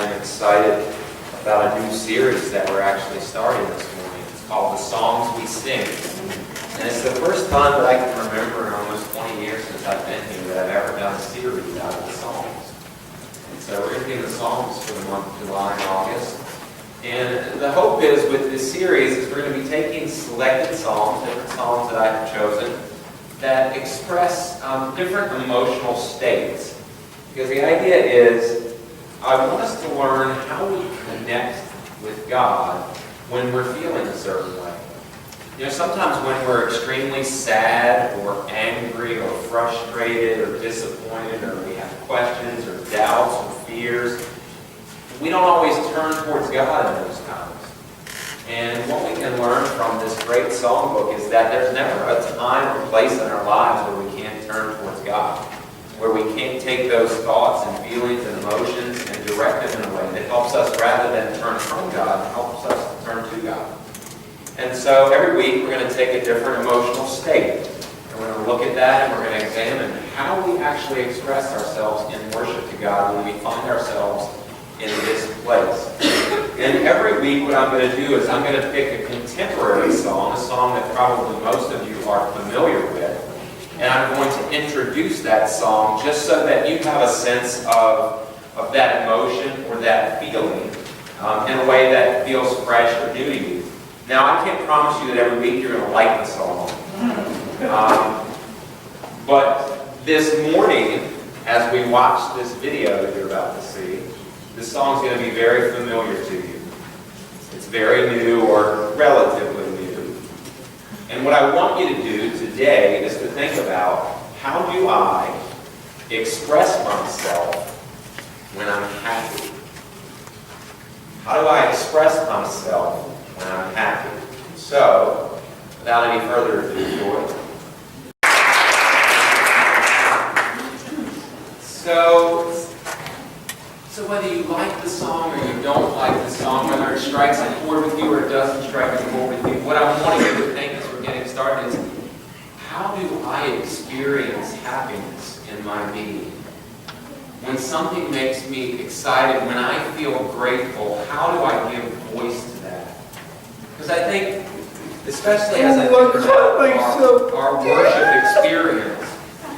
am excited about a new series that we're actually starting this morning. It's called The Songs We Sing. And it's the first time that I can remember in almost 20 years since I've been here that I've ever done a series out of the Psalms. And so we're going to do the Psalms for the month of July and August. And the hope is with this series is we're going to be taking selected Psalms, different Psalms that I've chosen, that express different emotional states. Because the idea is, I want us to learn how we connect with God when we're feeling a certain way. You know, sometimes when we're extremely sad or angry or frustrated or disappointed or we have questions or doubts or fears, we don't always turn towards God in those times. And what we can learn from this great psalm book is that there's never a time or place in our lives where we can't turn towards God, where we can't take those thoughts and feelings and emotions and direct them in a way that helps us, rather than turn from God, helps us to turn to God. And so every week we're going to take a different emotional state. And we're going to look at that and we're going to examine how we actually express ourselves in worship to God when we find ourselves in this place. And every week what I'm going to do is I'm going to pick a contemporary song, a song that probably most of you are familiar with. And I'm going to introduce that song just so that you have a sense of that emotion or that feeling in a way that feels fresh or new to you. Now, I can't promise you that every week you're going to like the song. But this morning, as we watch this video that you're about to see, this song is going to be very familiar to you. It's very new or relatively new. And what I want you to do today is to think about, how do I express myself when I'm happy? How do I express myself when I'm happy? So, without any further ado, Joy. So whether you like the song or you don't like the song, whether it strikes a chord with you or it doesn't strike a chord with you, what I want you to think as we're getting started is, how do I experience happiness in my being? When something makes me excited, when I feel grateful, how do I give voice to that? Because I think, especially as I think about our worship experience,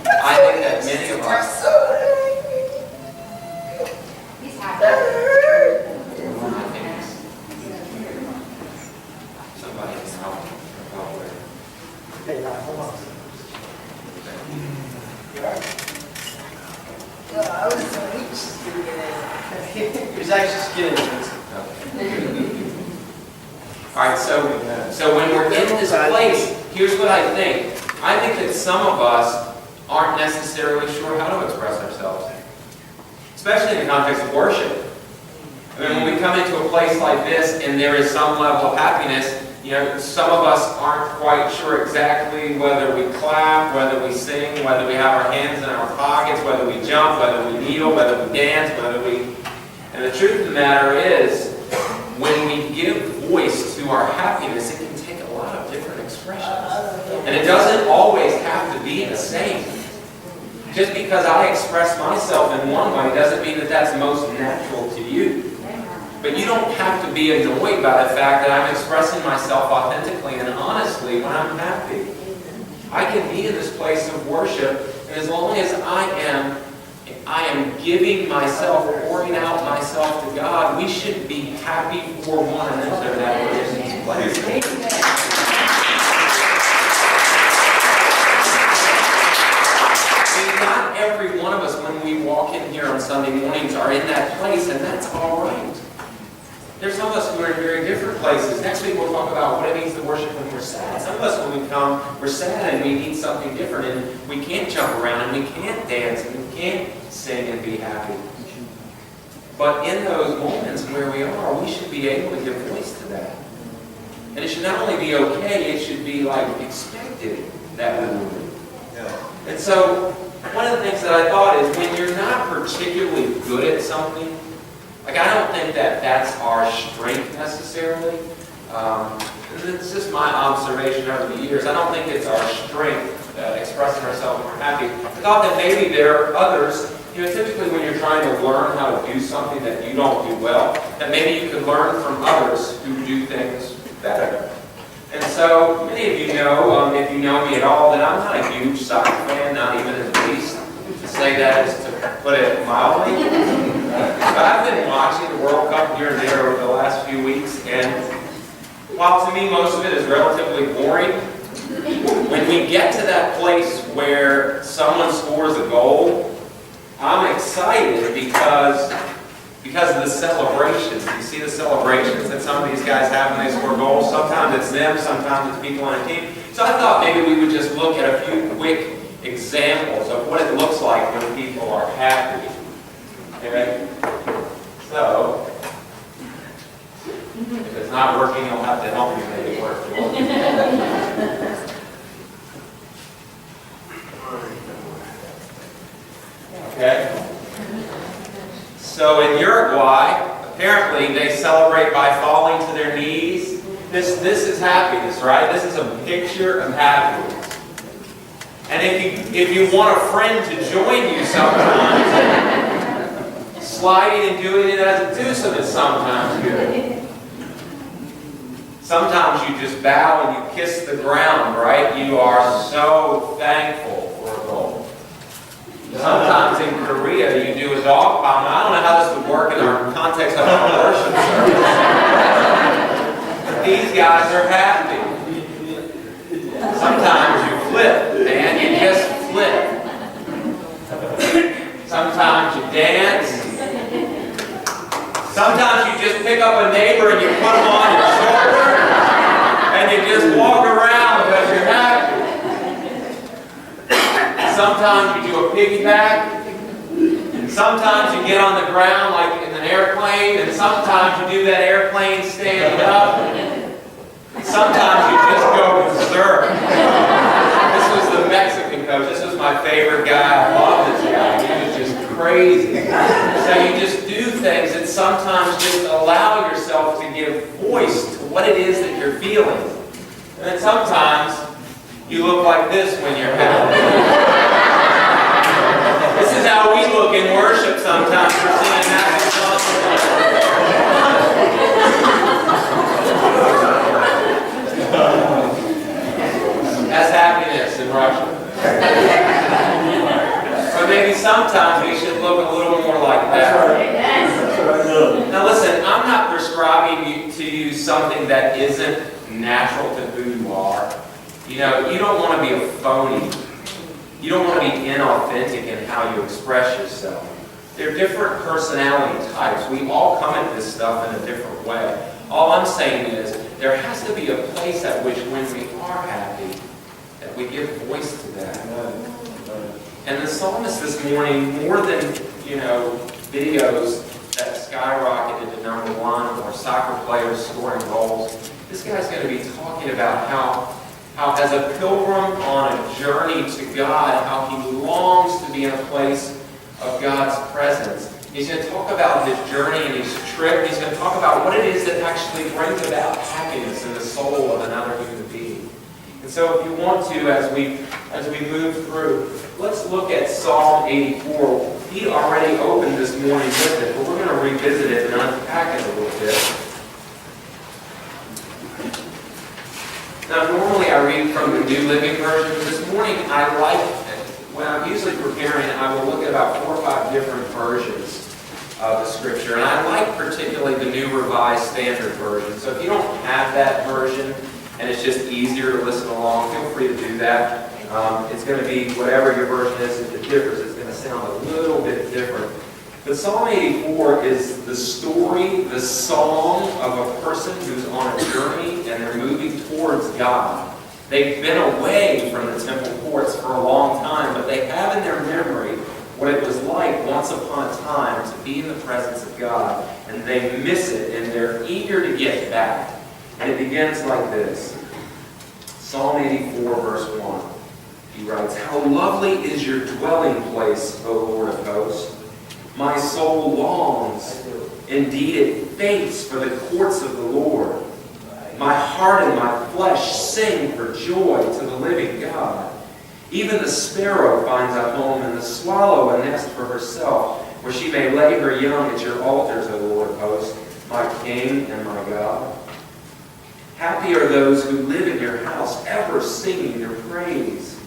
I think that many of us... Somebody can help. Hey, hold on. I was just going to get in. He was actually just getting it. All right, so when we're in this place, here's what I think. I think that some of us aren't necessarily sure how to express ourselves, especially in the context of worship. I mean, when we come into a place like this and there is some level of happiness, you know, some of us aren't quite sure exactly whether we clap, whether we sing, whether we have our hands in our pockets, whether we jump, whether we kneel, whether we dance, whether we... And the truth of the matter is, when we give voice to our happiness, it can take a lot of different expressions. And it doesn't always have to be the same. Just because I express myself in one way doesn't mean that that's most natural to you. But you don't have to be annoyed by the fact that I'm expressing myself authentically and honestly when I'm happy. I can be in this place of worship, and as long as I am giving myself, pouring out myself to God, we should be happy for one another that we're in this place. Not every one of us, when we walk in here on Sunday mornings, are in that place, and that's all right. There's some of us who are in very different places. Next week we'll talk about what it means to worship when we're sad. Some of us, when we come, we're sad and we need something different, and we can't jump around, and we can't dance, and we can't sing and be happy. But in those moments where we are, we should be able to give voice to that. And it should not only be okay, it should be like expected that we will do. And so, one of the things that I thought is, when you're not particularly good at something, like, I don't think that that's our strength necessarily. It's just my observation over the years. I don't think it's our strength expressing ourselves when we're happy. I thought that maybe there are others typically when you're trying to learn how to do something that you don't do well, that maybe you could learn from others who do things better. And so, many of you know, if you know me at all, that I'm not a huge soccer fan, not even in the least. To say that is to put it mildly. But I've been watching the World Cup here and there over the last few weeks, and while to me most of it is relatively boring, when we get to that place where someone scores a goal, I'm excited because of the celebrations. You see the celebrations that some of these guys have when they score goals. Sometimes it's them, sometimes it's people on a team. So I thought maybe we would just look at a few quick examples of what it looks like when people are happy. Okay? So, if it's not working, you'll have to help me make it work. Okay? So in Uruguay, apparently they celebrate by falling to their knees. This is happiness, right? This is a picture of happiness. And if you want a friend to join you sometimes, sliding and doing it as a twosome is sometimes good. Sometimes you just bow and you kiss the ground, right? You are so thankful for a goal. Sometimes in Korea you do a dog pound. I don't know how this would work in our context of our worship service. But these guys are happy. Sometimes you flip, man. You just flip. Sometimes you dance. Sometimes you just pick up a neighbor and you put them on your shoulder and you just walk around because you're happy. Sometimes you do a piggyback, and sometimes you get on the ground like in an airplane, and sometimes you do that airplane standing up. Sometimes you just go berserk. This was the Mexican coach. This was my favorite guy. I love this guy. He was just crazy. So you just do things that sometimes just allow yourself to give voice to what it is that you're feeling. And then sometimes you look like this when you're happy. This is how we look in worship sometimes. We're singing happy songs. That's happiness in Russian. Or maybe sometimes we should look a little more like that. Now listen, I'm not prescribing to you something that isn't natural to who you are. You don't want to be a phony. You don't want to be inauthentic in how you express yourself. There are different personality types. We all come at this stuff in a different way. All I'm saying is there has to be a place at which when we are happy, that we give voice to that. And the psalmist this morning, more than, videos that skyrocketed to #1 or soccer players scoring goals, this guy's going to be talking about how as a pilgrim on a journey to God, how he longs to be in a place of God's presence. He's going to talk about his journey and his trip. He's going to talk about what it is that actually brings about happiness in the soul of another human being. And so if you want to, as we move through, let's look at Psalm 84. He already opened this morning with it, but we're going to revisit it and unpack it a little bit. Now, normally I read from the New Living Version. This morning, when I'm usually preparing, I will look at about 4 or 5 different versions of the Scripture. And I like particularly the New Revised Standard Version. So if you don't have that version, and it's just easier to listen along, feel free to do that. It's going to be whatever your version is. If it differs, it's going to sound a little bit different. But Psalm 84 is the story, the song of a person who's on a journey and they're moving towards God. They've been away from the temple courts for a long time, but they have in their memory what it was like once upon a time to be in the presence of God, and they miss it, and they're eager to get back. And it begins like this. Psalm 84, verse 1. He writes, "How lovely is your dwelling place, O Lord of hosts. My soul longs, indeed it faints for the courts of the Lord. My heart and my flesh sing for joy to the living God. Even the sparrow finds a home, and the swallow a nest for herself, where she may lay her young at your altars, O Lord of hosts, my King and my God. Happy are those who live in your house, ever singing your praise.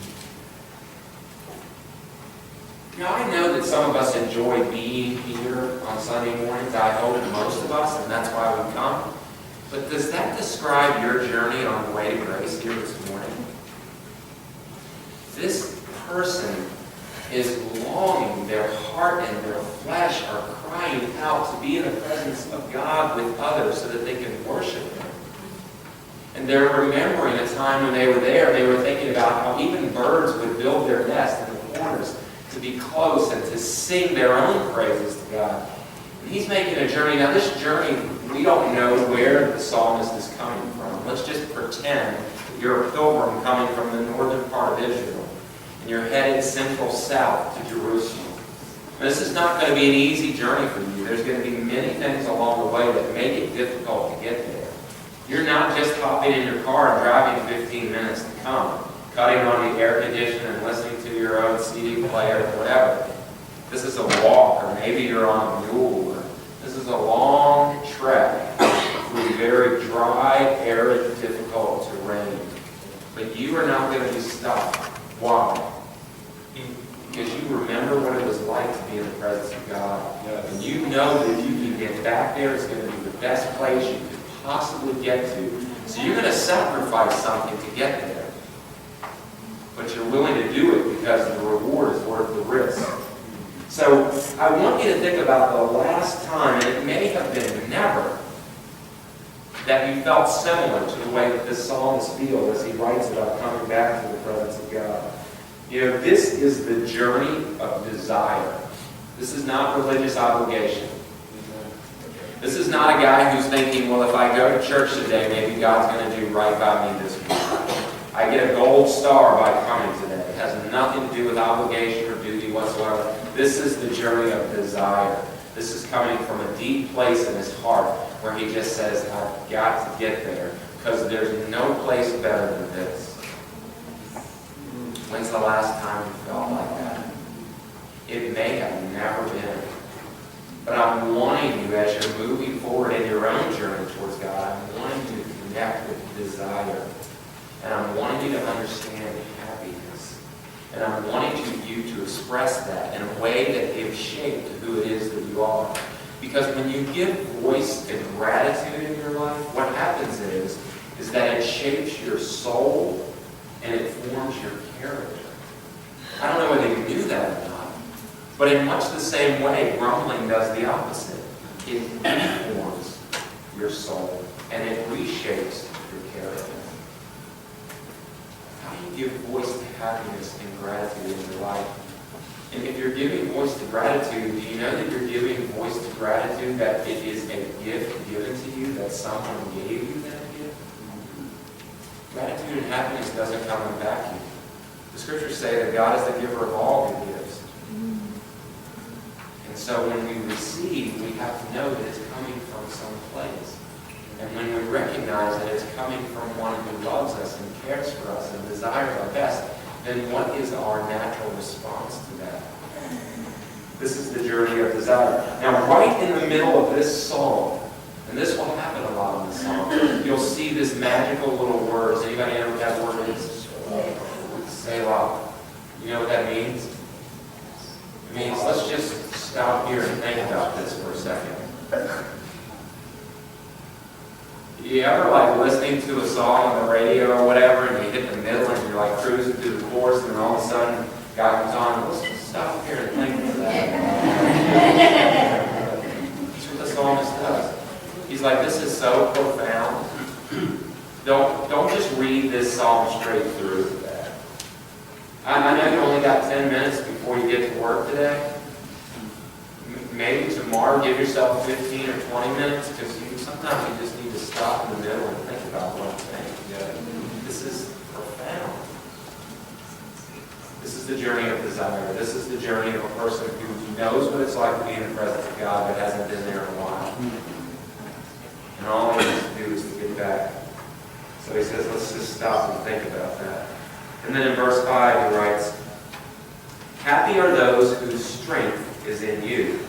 Now, I know that some of us enjoy being here on Sunday mornings. I hope most of us, and that's why we come. But does that describe your journey on the way to grace here this morning? This person is longing, their heart and their flesh are crying out to be in the presence of God with others so that they can worship Him. And they're remembering a time when they were there, they were thinking about how even birds would build their nest in the corners to be close and to sing their own praises to God. And he's making a journey. Now this journey, we don't know where the psalmist is coming from. Let's just pretend that you're a pilgrim coming from the northern part of Israel, and you're headed central south to Jerusalem. This is not going to be an easy journey for you. There's going to be many things along the way that make it difficult to get there. You're not just hopping in your car and driving 15 minutes to come, cutting on the air conditioner and listening to your own CD player or whatever. This is a walk, or maybe you're on a mule. This is a long trek through very dry, arid, difficult terrain. But you are not going to be stopped. Why? Because you remember what it was like to be in the presence of God. And you know that if you can get back there, it's going to be the best place you could possibly get to. So you're going to sacrifice something to get there. But you're willing to do it because the reward is worth the risk. So I want you to think about the last time, and it may have been never, that you felt similar to the way that this psalmist feels as he writes about coming back to the presence of God. You know, this is the journey of desire. This is not religious obligation. This is not a guy who's thinking, well, if I go to church today, maybe God's going to do right by me this week. I get a gold star by coming today. It has nothing to do with obligation or duty whatsoever. This is the journey of desire. This is coming from a deep place in his heart where he just says, I've got to get there because there's no place better than this. When's the last time you felt like that? It may have never been. But I'm wanting you, as you're moving forward in your own journey towards God, I'm wanting you to connect with desire. And I'm wanting you to understand happiness. And I'm wanting you to express that in a way that gives shape to who it is that you are. Because when you give voice to gratitude in your life, what happens is that it shapes your soul and it forms your character. I don't know whether you knew that or not, but in much the same way, grumbling does the opposite. It deforms your soul and it reshapes your character. How do you give voice to happiness and gratitude in your life? And if you're giving voice to gratitude, do you know that you're giving voice to gratitude, that it is a gift given to you, that someone gave you that gift? Gratitude and happiness doesn't come in a vacuum. The scriptures say that God is the giver of all good gifts. And so when we receive, we have to know that it's coming from some place. And when we recognize that it's coming from one who loves us and cares for us and desires our best, then what is our natural response to that? This is the journey of desire. Now, right in the middle of this song, and this will happen a lot in the song, you'll see this magical little words. Anybody know what that word is? Selah. You know what that means? It means, let's just stop here and think about this for a second. You ever like listening to a song on the radio or whatever, and you hit the middle and you're like cruising through the chorus, and then all of a sudden, God comes on, let's just stop here and think about that. That's what the psalmist does. He's like, this is so profound. Don't just read this psalm straight through. I know you only got 10 minutes before you get to work today. Maybe tomorrow give yourself 15 or 20 minutes, because sometimes you just need to stop in the middle and think about one thing. This is profound. This is the journey of desire. This is the journey of a person who knows what it's like to be in the presence of God but hasn't been there in a while. And all he needs to do is to get back. So he says, let's just stop and think about that. And then in verse 5 he writes, happy are those whose strength is in you,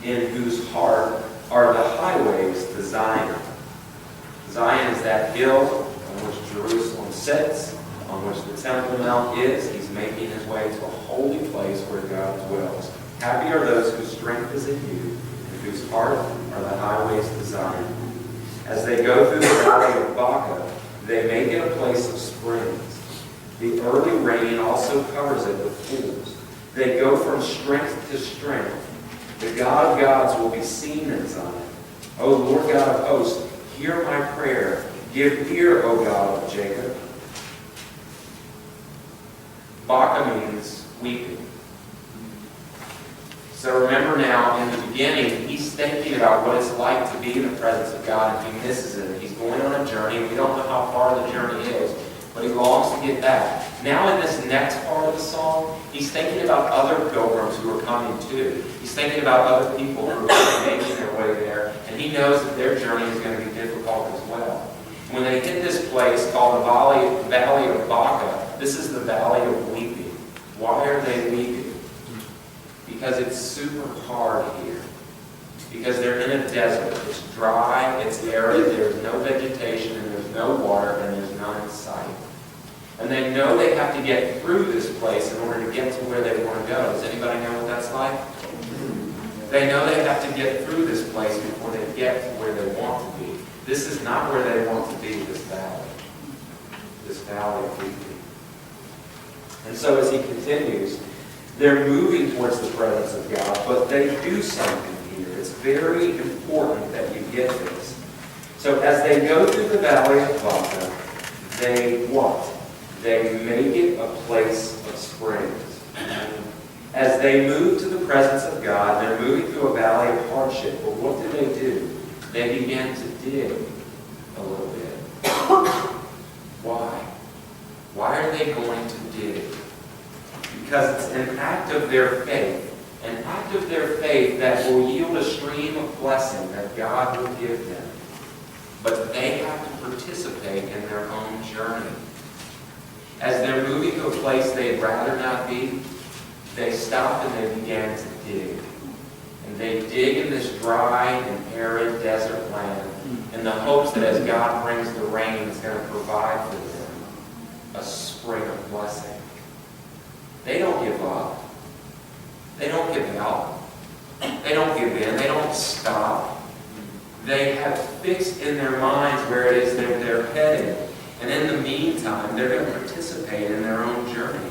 in whose heart are the highways to Zion. Zion is that hill on which Jerusalem sits, on which the Temple Mount is. He's making his way to a holy place where God dwells. Happy are those whose strength is in you, and whose heart are the highways to Zion. As they go through the valley of Ibaka, they make it a place of springs. The early rain also covers it with pools. They go from strength to strength. The God of gods will be seen in Zion. O Lord God of hosts, hear my prayer. Give ear, O God of Jacob. Ibaka means weeping. So remember now, in the beginning, he's thinking about what it's like to be in the presence of God, and he misses it. He's going on a journey. We don't know how far the journey is, but he longs to get back. Now in this next part of the song, he's thinking about other pilgrims who are coming too. He's thinking about other people who are making their way there, and he knows that their journey is going to be difficult as well. When they hit this place called the Valley of Ibaka, this is the Valley of Weeping. Why are they weeping? Because it's super hard here. Because they're in a desert. It's dry, it's arid, there's no vegetation, and there's no water, and there's none in sight. And they know they have to get through this place in order to get to where they want to go. Does anybody know what that's like? They know they have to get through this place before they get to where they want to be. This is not where they want to be, this valley of weeping. And so as he continues, they're moving towards the presence of God, but they do something here. It's very important that you get this. So as they go through the valley of Ibaka, they what? They make it a place of springs. As they move to the presence of God, they're moving through a valley of hardship. But what do? They begin to dig a little bit. Why? Why are they going to dig? Because it's an act of their faith. An act of their faith that will yield a stream of blessing that God will give them. But they have to participate in their own journey. As they're moving to a place they'd rather not be, they stop and they began to dig. And they dig in this dry and arid desert land in the hopes that as God brings the rain, it's going to provide for them a spring of blessing. They don't give up. They don't give out. They don't give in. They don't stop. They have fixed in their minds where it is they're headed. And in the meantime, they're going to participate in their own journey.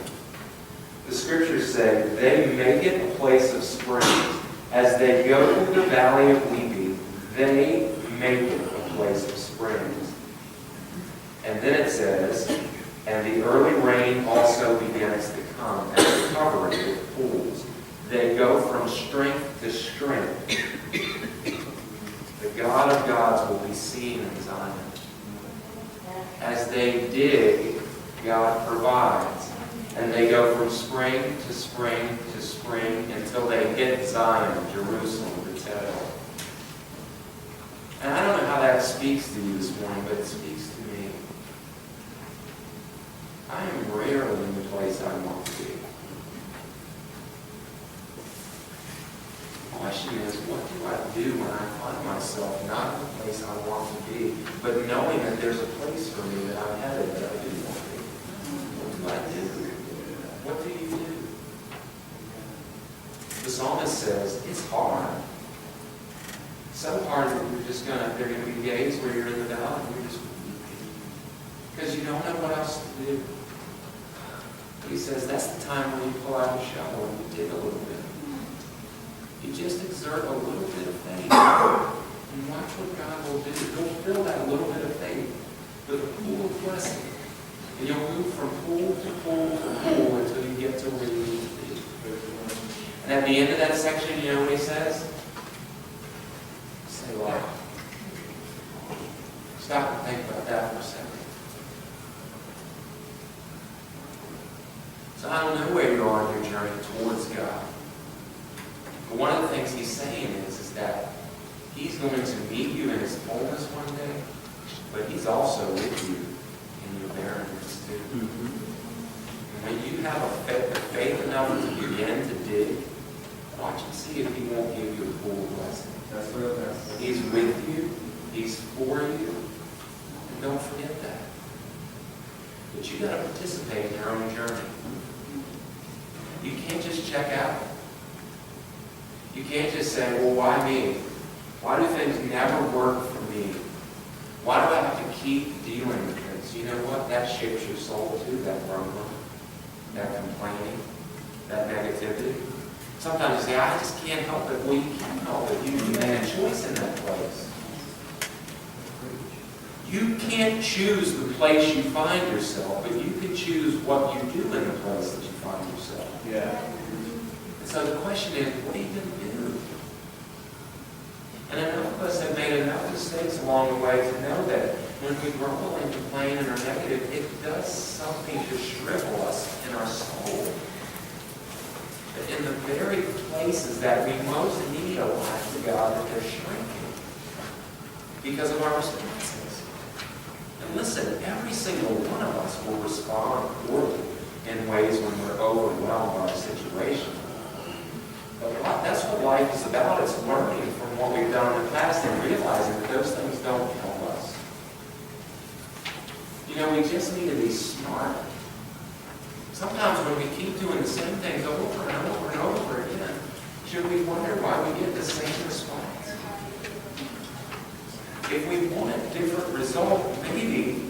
The scriptures say they make it a place of springs. As they go through the valley of weeping, they make it a place of springs. And then it says, and the early rain also begins to come, and they cover it with pools. They go from strength to strength. The God of gods will be seen in Zion. As they dig, God provides. And they go from spring to spring to spring until they hit Zion, Jerusalem, the Temple. And I don't know how that speaks to you this morning, but it speaks to me. I am rarely in the place I want to be. The question is, what do I do when I find myself not in the place I want to be, but knowing that there's a place for me that I'm headed that I do want to be? What do I do? What do you do? The psalmist says, it's hard. So hard that there are going to be days where you're in the valley and you're just weeping. Because you don't know what else to do. But he says that's the time when you pull out a shovel and you dig a little bit. You just exert a little bit of faith. And watch what God will do. He'll fill that little bit of faith with a pool of blessing. And you'll move from pool to pool to pool until you get to where you need to be. And at the end of that section, you know what he says? Say, wow. Stop and think about that for a second. So I don't know where you are in your journey towards God. But one of the things he's saying is that he's going to meet you in his fullness one day, but he's also with you in your barrenness too. have faith enough to begin to dig, watch and see if he won't give you a full blessing. That's what that's. He's with you. He's for you. And don't forget that. But you got to participate in your own journey. You can't just check out. You can't just say, well, why me? Why do things never work for me? Why do I have to keep dealing with this? You know what? That shapes your soul too, that grumbling, that complaining, that negativity. Sometimes you say, I just can't help it. Well, you can help it. You made a choice in that place. You can't choose the place you find yourself, but you can choose what you do in the place that you find yourself. Yeah. And so the question is, what are you going to do? And enough of us have made enough mistakes along the way to know that when we grumble and complain and are negative, it does something to shrivel us in our soul. But in the very places that we most need a life to God, that they're shrinking because of our responses. And listen, every single one of us will respond poorly in ways when we're overwhelmed by a situation. But that's what life is about. It's learning from what we've done in the past and realizing that those things don't help us. You know, we just need to be smart. Sometimes when we keep doing the same things over and over and over again, should we wonder why we get the same response? If we want a different result, maybe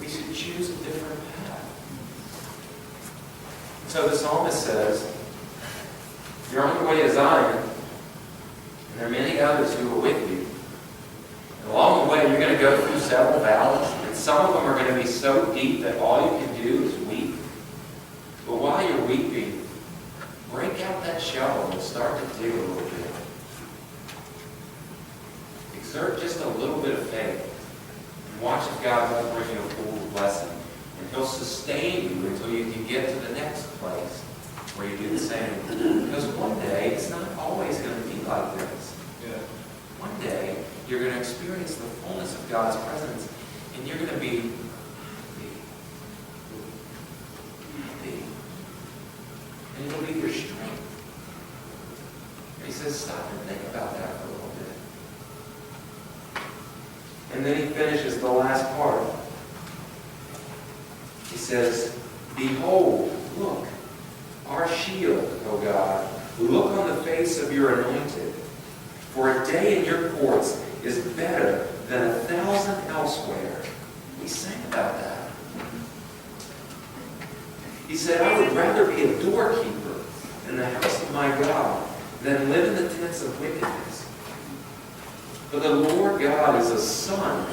we should choose a different path. So the psalmist says, you're on your way to Zion, and there are many others who are with you. And along the way, you're going to go through several valleys, and some of them are going to be so deep that all you can do is weep. But while you're weeping, break out that shovel and start to dig a little bit. Exert just a little bit of faith, and watch if God won't bring you a full blessing. And He'll sustain you until you can get to the next place where you do the same. Because one day, it's not always going to be like this. Yeah. One day, you're going to experience the fullness of God's presence, and you're going to be happy. And it'll be your strength. And he says, stop and think about that for a little bit. And then he finishes the last part. He says, behold, look, our shield, O God, look on the face of your anointed. For a day in your courts is better than 1,000 elsewhere. We sang about that. He said, I would rather be a doorkeeper in the house of my God than live in the tents of wickedness. For the Lord God is a sun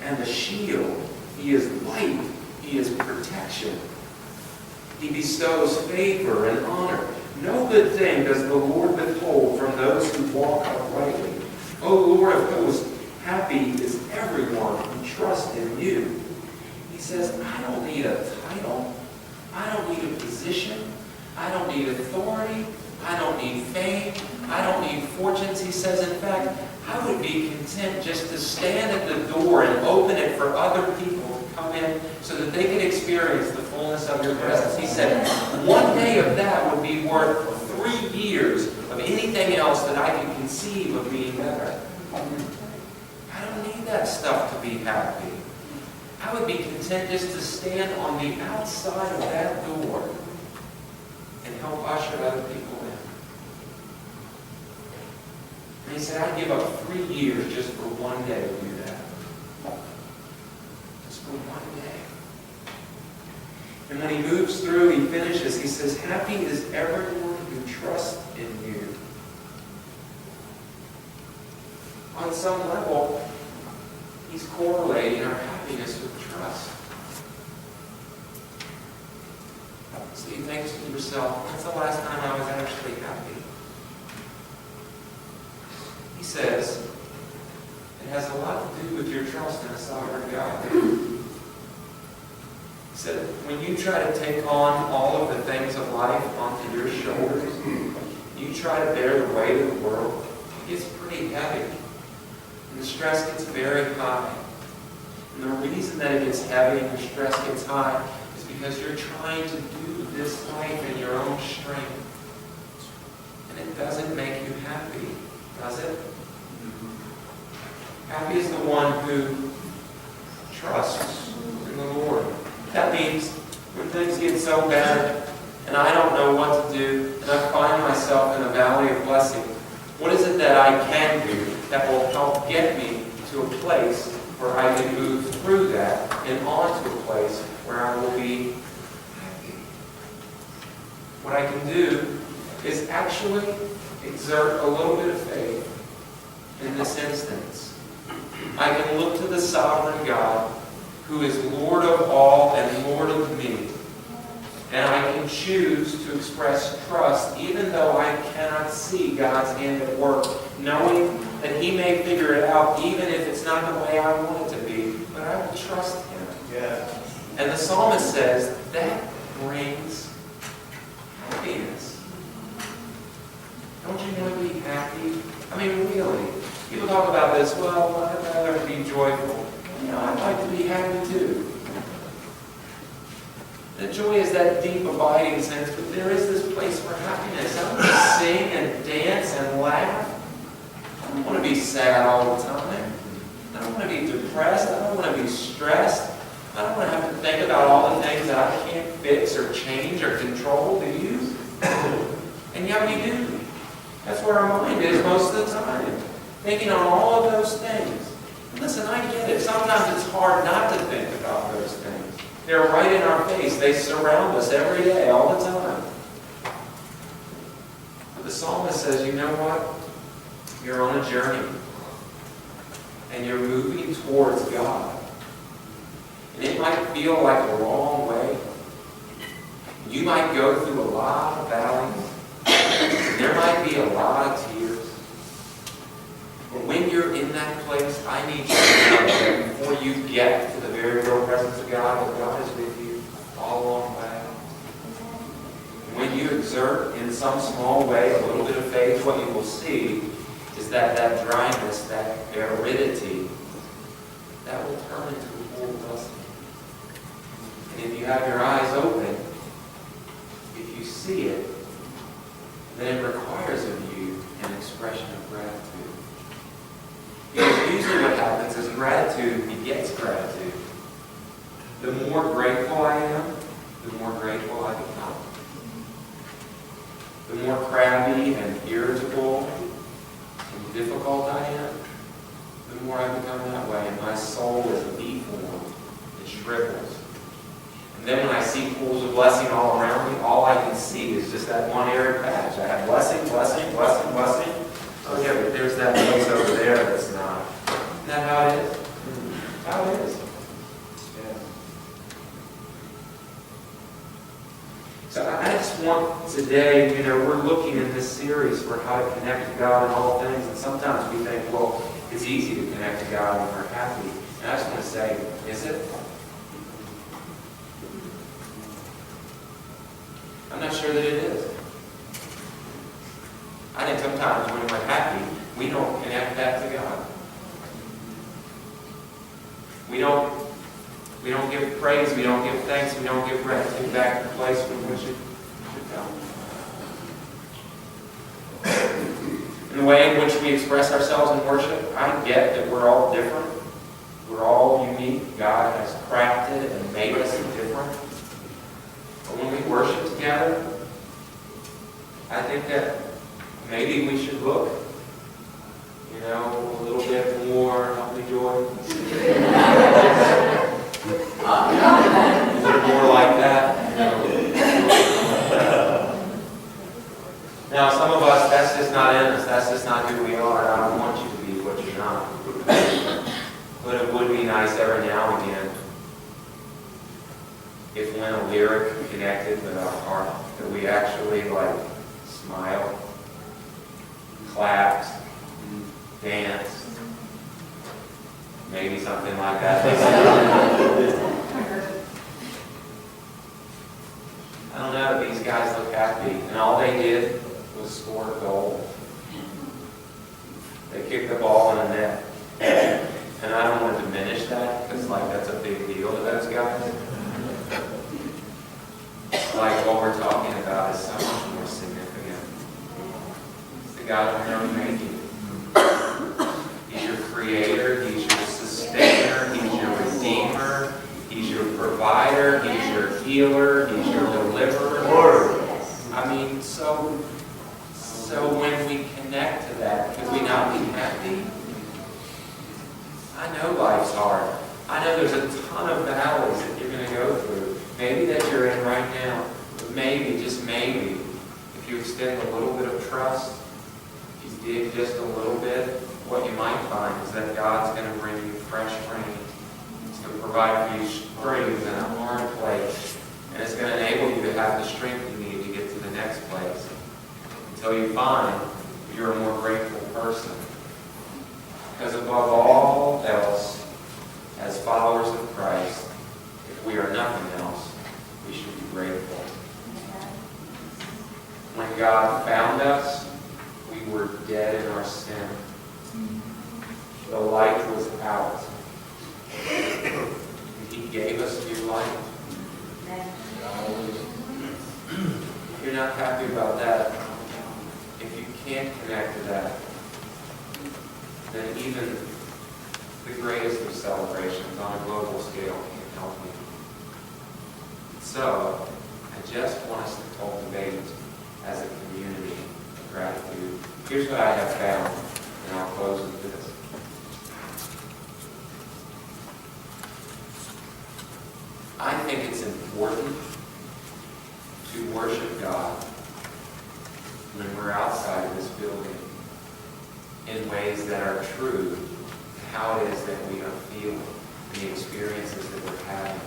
and a shield. He is light. He is protection. He bestows favor and honor. No good thing does the Lord withhold from those who walk uprightly. O Lord of hosts, happy is everyone who trusts in you. He says, I don't need a title. I don't need a position. I don't need authority. I don't need fame. I don't need fortunes. He says, in fact, I would be content just to stand at the door and open it for other people to come in so that they can experience the fullness of your presence. He said, one day of that would be worth 3 years of anything else that I can conceive of being better. I don't need that stuff to be happy. I would be content just to stand on the outside of that door and help usher other people in. And he said, I'd give up 3 years just for one day to do that. Just for one day. And when he moves through, he finishes, he says, happy is everyone who trusts in you. On some level, he's correlating our happiness with trust. So you think to yourself, when's the last time I was actually happy? He says, it has a lot to do with your trust in a sovereign God. He said, when you try to take on all of the things of life onto your shoulders, you try to bear the weight of the world, it gets pretty heavy. And the stress gets very high. And the reason that it gets heavy and the stress gets high is because you're trying to do this life in your own strength. And it doesn't make you happy, does it? Happy is the one who trusts in the Lord. That means when things get so bad and I don't know what to do and I find myself in a valley of blessing, what is it that I can do that will help get me to a place where I can move through that and on to a place where I will be happy? What I can do is actually exert a little bit of faith in this instance. I can look to the sovereign God who is Lord of all and Lord of me. And I can choose to express trust even though I cannot see God's hand at work, knowing that He may figure it out even if it's not the way I want it to be, but I will trust Him. Yeah. And the psalmist says that brings happiness. Don't you want to be happy? I mean, really. People talk about this, well, I'd rather be joyful. You know, I'd like to be happy too. The joy is that deep, abiding sense, but there is this place for happiness. I want to sing and dance and laugh. I don't want to be sad all the time. I don't want to be depressed. I don't want to be stressed. I don't want to have to think about all the things that I can't fix or change or control. Do you? And yet we do. That's where our mind is most of the time. Thinking on all of those things. And listen, I get it. Sometimes it's hard not to think about those things. They're right in our face. They surround us every day, all the time. But the psalmist says, you know what? You're on a journey. And you're moving towards God. And it might feel like a long way. You might go through a lot of valleys. And there might be a lot of tears. But when you're in that place, I need you to know that before you get to the very real presence of God, that God is with you all along the way. And when you exert in some small way a little bit of faith, what you will see is that that dryness, that aridity, that will turn into a full blessing. And if you have your eyes open, if you see it, then it requires of you an expression of gratitude. Because usually what happens is gratitude begets gratitude. The more grateful I am, the more grateful I become. The more crabby and irritable and difficult I am, the more I become that way. And my soul is deformed. It shrivels. And then when I see pools of blessing all around me, all I can see is just that one arid patch. I have blessing, blessing, blessing, blessing. Oh yeah, but there's that place over there that's not. Isn't that how it is? How it is. Yeah. So I just want today, we're looking in this series for how to connect to God in all things. And sometimes we think, well, it's easy to connect to God when we're happy. And I just want to say, is it? I'm not sure that it is. I think sometimes when we're happy, we don't connect that to God. We don't give praise, we don't give thanks, we don't give gratitude back to the place from which it should come. In the way in which we express ourselves in worship, I get that we're all different. We're all unique. God has crafted and made us different. But when we worship together, I think that maybe we should look, a little bit more, help me joy. A little more like that. Now, some of us, that's just not in us. That's just not who we are. I don't want you to be what you're not. But it would be nice every now and again if when a lyric connected with our heart, that we actually smiled, clapped, danced, maybe something like that. I don't know if these guys look happy, and all they did was score a goal. They kicked the ball in the net. And I don't want to diminish that, because that's a big deal to those guys. like what we're talking about is so much more significant. It's the God who never made you. He's your creator, He's your sustainer, He's your redeemer, He's your provider, He's your healer, He's your deliverer. I mean, so when we connect to that, could we not be happy? I know life's hard. I know there's a ton of valleys that you're going to go through. Maybe that you're in right now. But maybe, just maybe, if you extend a little bit of trust, if you dig just a little bit, what you might find is that God's going to bring you fresh rain. He's going to provide for you springs in a hard place. And it's going to enable you to have the strength you need to get to the next place. Until you find you're a more grateful person. Because above all else, as followers of Christ, if we are nothing else, we should be grateful. When God found us, we were dead in our sin. The light was out. He gave us new light. If you're not happy about that, if you can't connect to that, then even the greatest of celebrations on a global scale can't help you. So, I just want us to cultivate as a community of gratitude. Here's what I have found, and I'll close with this. I think it's important to worship God when we're outside of this building in ways that are true to how it is that we are feeling and the experiences that we're having.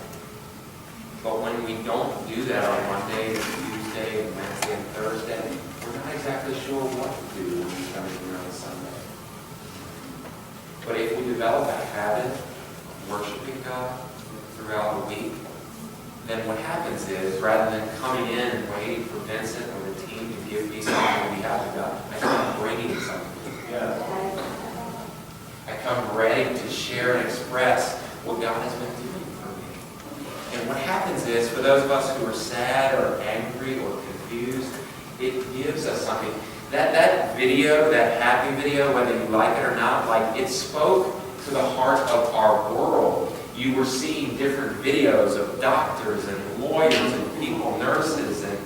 But when we don't do that on Monday, Tuesday, Wednesday, and Thursday, we're not exactly sure what to do when we come in here on a Sunday. But if we develop a habit of worshiping God throughout the week, then what happens is, rather than coming in and waiting for Vincent or the team to give me something we have to do, I come bringing something. I come ready to share and express what God has been doing for me. And what happens is, for those of us who are sad or angry or confused, it gives us something. That video, that happy video, whether you like it or not, like it spoke to the heart of our world. You were seeing different videos of doctors and lawyers and people, nurses and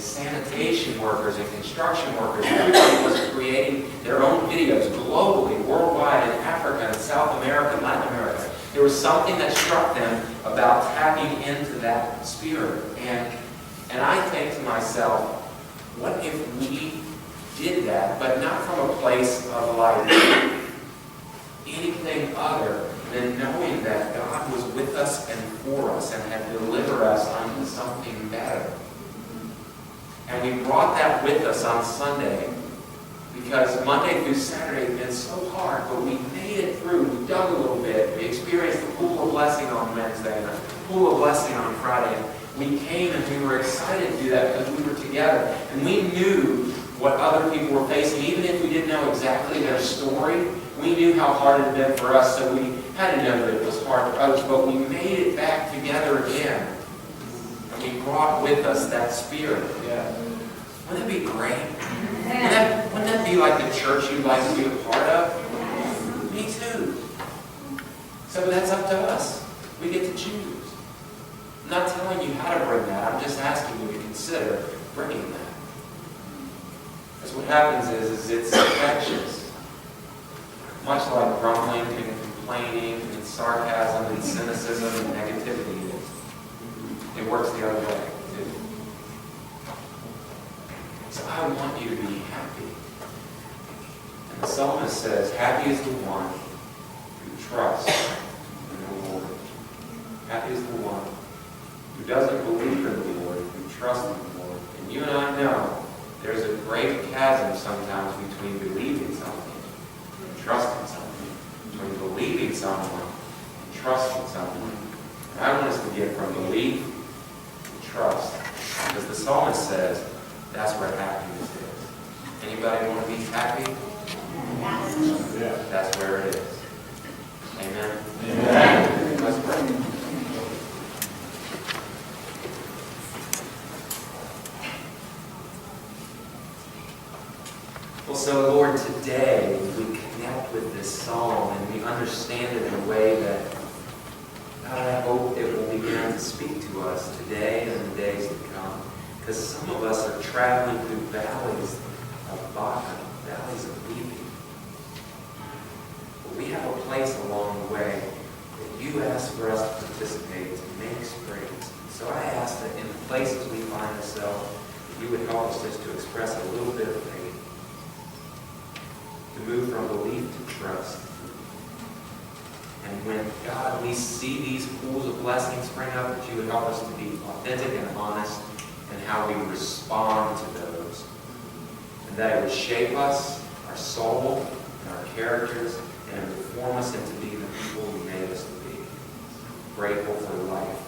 sanitation workers and construction workers. Everybody was creating their own videos globally, worldwide, in Africa and South America and Latin America. There was something that struck them about tapping into that spirit. And I think to myself, what if we did that, but not from a place of like anything other than knowing that God was with us and for us and had delivered us unto something better. And we brought that with us on Sunday because Monday through Saturday had been so hard, but we made it through. We dug a little bit. We experienced the pool of blessing on Wednesday and a pool of blessing on Friday. We came and we were excited to do that because we were together. And we knew what other people were facing. Even if we didn't know exactly their story, we knew how hard it had been for us, so we had to know that it was hard for others, but we made it back together again. And we brought with us that spirit. Yeah. Wouldn't that be great? Wouldn't that be like the church you'd like to be a part of? Me too. So that's up to us. We get to choose. I'm not telling you how to bring that. I'm just asking you to consider bringing that. Because what happens is it's infectious. Much like grumbling and complaining and sarcasm and cynicism and negativity is. It works the other way, too. So I want you to be happy. And the psalmist says, happy is the one who trusts in the Lord. Happy is the one who doesn't believe in the Lord, who trusts in the Lord. And you and I know there's a great chasm sometimes between believing something and trusting something, between believing someone and trusting someone. And I want us to get from belief to trust. Because the psalmist says that's where happiness is. Anybody want to be happy? Yeah. That's where it is. Amen? Amen. Let's pray. So Lord, today we connect with this psalm and we understand it in a way that, God, I hope it will begin to speak to us today and the days to come. Because some of us are traveling through valleys of Ibaka, valleys of weeping. But we have a place along the way that you ask for us to participate, to make springs. So I ask that in the places we find ourselves, that you would help us just to express a little bit of faith, to move from belief to trust. And when, God, we see these pools of blessing spring up, that you would help us to be authentic and honest in how we respond to those. And that it would shape us, our soul, and our characters, and it would form us into being the people you made us to be. Grateful for life.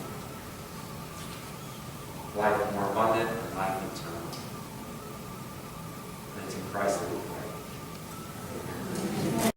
Life more abundant and life eternal. And it's in Christ that we pray.